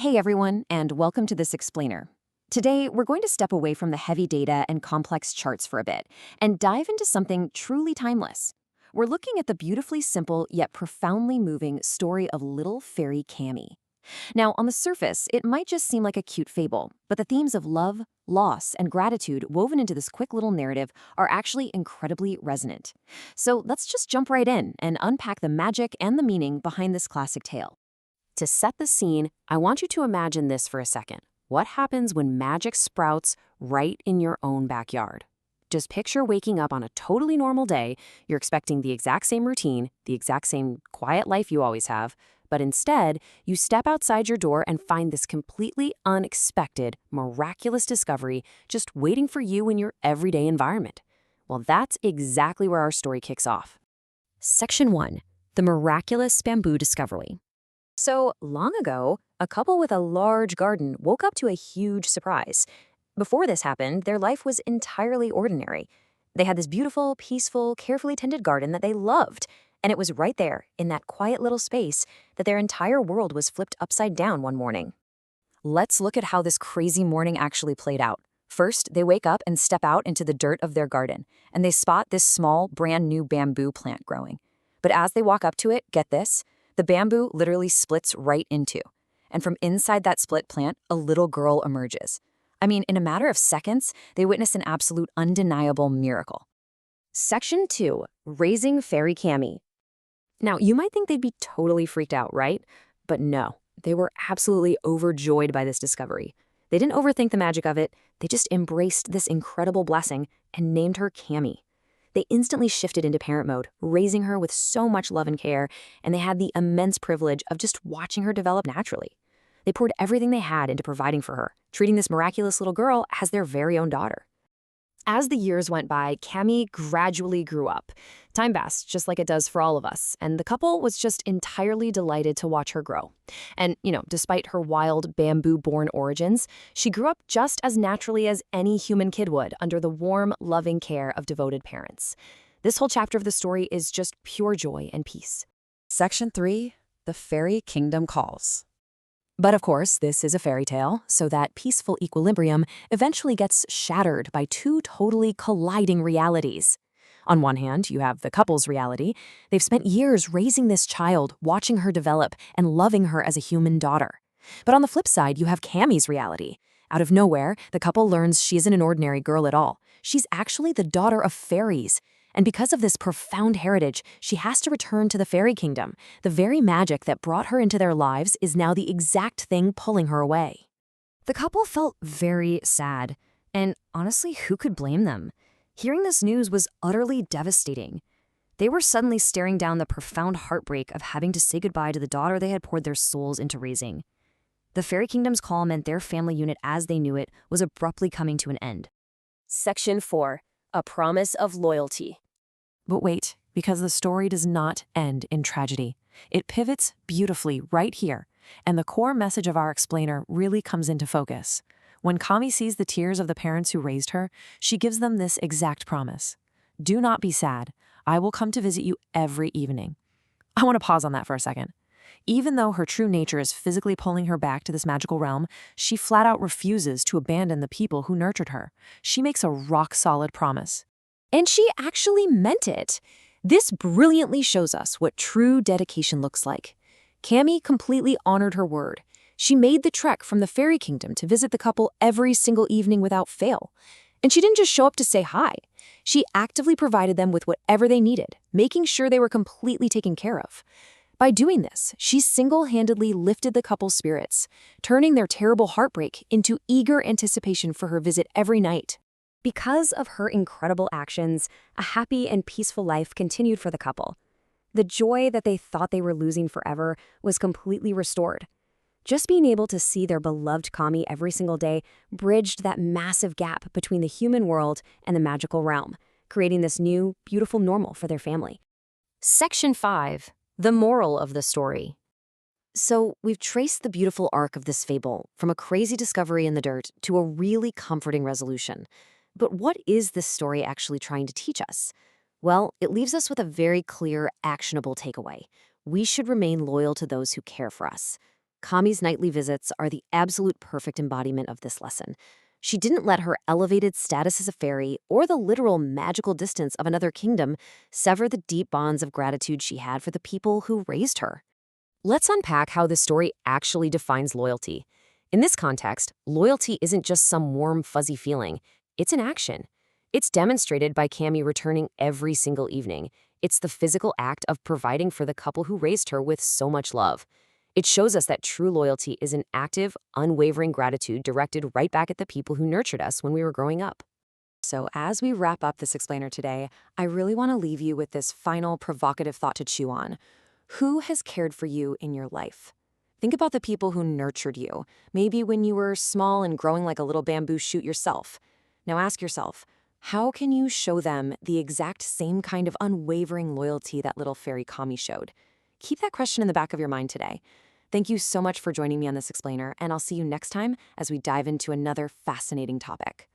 Hey everyone, and welcome to this explainer. Today, we're going to step away from the heavy data and complex charts for a bit and dive into something truly timeless. We're looking at the beautifully simple yet profoundly moving story of little fairy Cami. Now, on the surface, it might just seem like a cute fable, but the themes of love, loss, and gratitude woven into this quick little narrative are actually incredibly resonant. So let's just jump right in and unpack the magic and the meaning behind this classic tale. To set the scene, I want you to imagine this for a second. What happens when magic sprouts right in your own backyard? Just picture waking up on a totally normal day. You're expecting the exact same routine, the exact same quiet life you always have, but instead, you step outside your door and find this completely unexpected, miraculous discovery just waiting for you in your everyday environment. Well, that's exactly where our story kicks off. Section 1. The Miraculous Bamboo Discovery. So, long ago, a couple with a large garden woke up to a huge surprise. Before this happened, their life was entirely ordinary. They had this beautiful, peaceful, carefully tended garden that they loved, and it was right there, in that quiet little space, that their entire world was flipped upside down one morning. Let's look at how this crazy morning actually played out. First, they wake up and step out into the dirt of their garden, and they spot this small, brand new bamboo plant growing. But as they walk up to it, get this, the bamboo literally splits right in two. And from inside that split plant, a little girl emerges. I mean, in a matter of seconds, they witness an absolute undeniable miracle. Section 2. Raising Fairy Cami. Now, you might think they'd be totally freaked out, right? But no, they were absolutely overjoyed by this discovery. They didn't overthink the magic of it, they just embraced this incredible blessing and named her Cami. They instantly shifted into parent mode, raising her with so much love and care, and they had the immense privilege of just watching her develop naturally. They poured everything they had into providing for her, treating this miraculous little girl as their very own daughter. As the years went by, Cami gradually grew up. Time passed, just like it does for all of us, and the couple was just entirely delighted to watch her grow. And, despite her wild bamboo-born origins, she grew up just as naturally as any human kid would under the warm, loving care of devoted parents. This whole chapter of the story is just pure joy and peace. Section 3. The Fairy Kingdom Calls. But of course, this is a fairy tale, so that peaceful equilibrium eventually gets shattered by two totally colliding realities. On one hand, you have the couple's reality. They've spent years raising this child, watching her develop, and loving her as a human daughter. But on the flip side, you have Cami's reality. Out of nowhere, the couple learns she isn't an ordinary girl at all. She's actually the daughter of fairies. And because of this profound heritage, she has to return to the fairy kingdom. The very magic that brought her into their lives is now the exact thing pulling her away. The couple felt very sad, and honestly, who could blame them? Hearing this news was utterly devastating. They were suddenly staring down the profound heartbreak of having to say goodbye to the daughter they had poured their souls into raising. The fairy kingdom's call meant their family unit as they knew it was abruptly coming to an end. Section 4. A Promise of Loyalty. But wait, because the story does not end in tragedy. It pivots beautifully right here, and the core message of our explainer really comes into focus. When Cami sees the tears of the parents who raised her, she gives them this exact promise. Do not be sad. I will come to visit you every evening. I want to pause on that for a second. Even though her true nature is physically pulling her back to this magical realm, she flat out refuses to abandon the people who nurtured her. She makes a rock-solid promise. And she actually meant it. This brilliantly shows us what true dedication looks like. Cami completely honored her word. She made the trek from the fairy kingdom to visit the couple every single evening without fail. And she didn't just show up to say hi. She actively provided them with whatever they needed, making sure they were completely taken care of. By doing this, she single-handedly lifted the couple's spirits, turning their terrible heartbreak into eager anticipation for her visit every night. Because of her incredible actions, a happy and peaceful life continued for the couple. The joy that they thought they were losing forever was completely restored. Just being able to see their beloved Cami every single day bridged that massive gap between the human world and the magical realm, creating this new, beautiful normal for their family. Section 5. The moral of the story. So, we've traced the beautiful arc of this fable, from a crazy discovery in the dirt to a really comforting resolution. But what is this story actually trying to teach us? Well, it leaves us with a very clear, actionable takeaway. We should remain loyal to those who care for us. Kami's nightly visits are the absolute perfect embodiment of this lesson. She didn't let her elevated status as a fairy or the literal magical distance of another kingdom sever the deep bonds of gratitude she had for the people who raised her. Let's unpack how this story actually defines loyalty. In this context, loyalty isn't just some warm, fuzzy feeling. It's an action. It's demonstrated by Cami returning every single evening. It's the physical act of providing for the couple who raised her with so much love. It shows us that true loyalty is an active, unwavering gratitude directed right back at the people who nurtured us when we were growing up. So, as we wrap up this explainer today, I really want to leave you with this final provocative thought to chew on. Who has cared for you in your life? Think about the people who nurtured you, maybe when you were small and growing like a little bamboo shoot yourself. Now ask yourself, how can you show them the exact same kind of unwavering loyalty that little fairy Kami showed? Keep that question in the back of your mind today. Thank you so much for joining me on this explainer, and I'll see you next time as we dive into another fascinating topic.